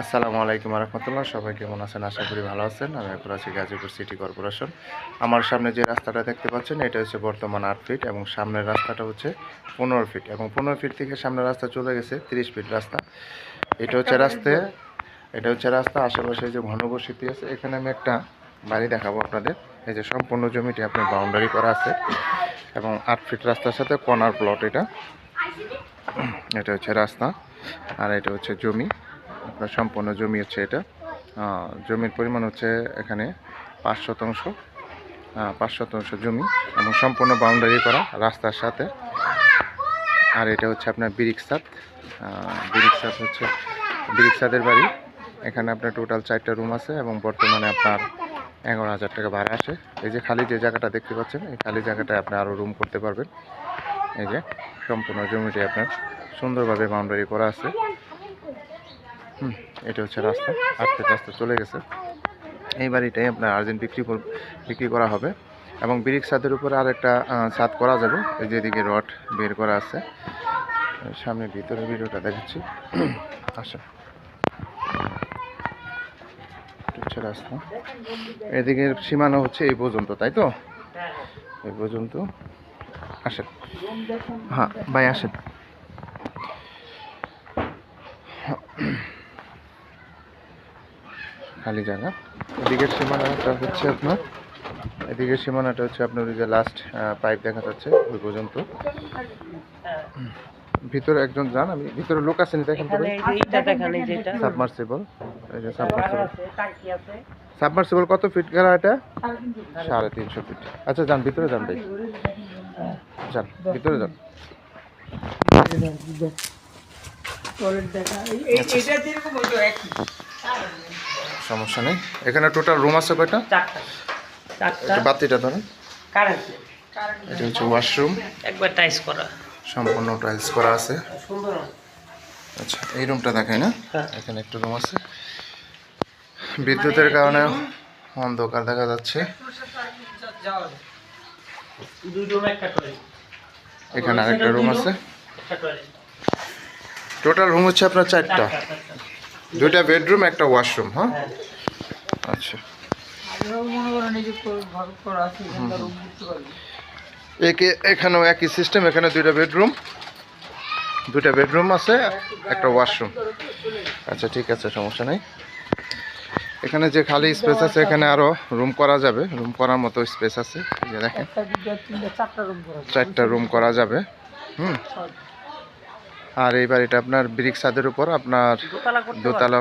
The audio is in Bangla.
আসসালামু আলাইকুম রহমতুল্লাহ। সবাই কেমন আছেন? আশা করি ভালো আছেন। আমি এখন আছি গাজীপুর সিটি কর্পোরেশন। আমার সামনে যে রাস্তাটা দেখতে পাচ্ছেন এটা হচ্ছে বর্তমান 8 ফিট এবং সামনের রাস্তাটা হচ্ছে 15 ফিট এবং 15 ফিট থেকে সামনের রাস্তা চলে গেছে 30 ফিট রাস্তা। এটা হচ্ছে রাস্তা আশেপাশে যে ঘনবসতি আছে। এখানে আমি একটা বাড়ি দেখাবো আপনাদের। এই যে সম্পূর্ণ জমিটি আপনার বাউন্ডারি করা আছে এবং 8 ফিট রাস্তার সাথে কর্নার প্লট। এটা হচ্ছে রাস্তা আর এটা হচ্ছে জমি। আপনার সম্পূর্ণ জমি হচ্ছে এটা। জমির পরিমাণ হচ্ছে এখানে 5 শতাংশ জমি এবং সম্পূর্ণ বাউন্ডারি করা রাস্তার সাথে। আর এটা হচ্ছে আপনার বিরিকসাদ হচ্ছে বিরিকসাদের বাড়ি। এখানে আপনার টোটাল 4টা রুম আছে এবং বর্তমানে আপনার 11,000 টাকা ভাড়া আসে। এই যে খালি যে জায়গাটা দেখতে পাচ্ছেন এই খালি জায়গাটায় আপনি আরও রুম করতে পারবেন। এই যে সম্পূর্ণ জমিটি আপনার সুন্দরভাবে বাউন্ডারি করা আছে। এটা হচ্ছে রাস্তা, 8 ফিট রাস্তা চলে গেছে। এই বাড়িটাই আপনার আর্জেন্ট বিক্রি করা হবে এবং ব্রিক ছাদের উপরে আর একটা ছাদ করা যাবে। এই যে এদিকে রড বের করা আছে। সামনে ভিতরে ভিডিওটা দেখাচ্ছি। আসেন, হচ্ছে রাস্তা। এদিকে সীমানা হচ্ছে এই পর্যন্ত, তাই তো? এই পর্যন্ত। আসেন, হ্যাঁ ভাই আসেন। খালি জায়গা। এদিকের সীমানাটা হচ্ছে আপনার ওই যে লাস্ট পাইপ দেখা যাচ্ছে ওই পর্যন্ত। ভিতরে একজন যান, আমি ভিতরে লোক আছেন দেখেন তো। সাবমার্সিবল, এই যে সাবমার্সিবল কত ফিট গেরা এটা? 350 ফিট। আচ্ছা যান ভিতরে যান ভাই, যান ভিতরে যান। সমস্যা নেই। এখানে টোটাল রুম আছে কয়টা? 4টা। বাতিটা ধরেন। এটা হচ্ছে ওয়াশরুম, একবার টাইলস করা, সম্পূর্ণ টাইলস করা আছে। আচ্ছা এই রুমটা দেখাই না, এখানে একটা রুম আছে। বিদ্যুতের কারণে অন্ধকার দেখা যাচ্ছে। এখানে আরেকটা রুম আছে। টোটাল রুম হচ্ছে আপনার 4টা, 2টা বেডরুম, একটা ওয়াশরুম। হ্যাঁ আচ্ছা, এখানেও একই সিস্টেম। এখানে 2টা বেডরুম আছে, একটা ওয়াশরুম। আচ্ছা ঠিক আছে, সমস্যা নেই। এখানে যে খালি স্পেস আছে এখানে আরো রুম করা যাবে, রুম করার মতো স্পেস আছে। যে দেখেন 4টা রুম করা যাবে। আর এই বাড়িটা আপনার ব্রিক ছাদের উপর আপনার দোতলা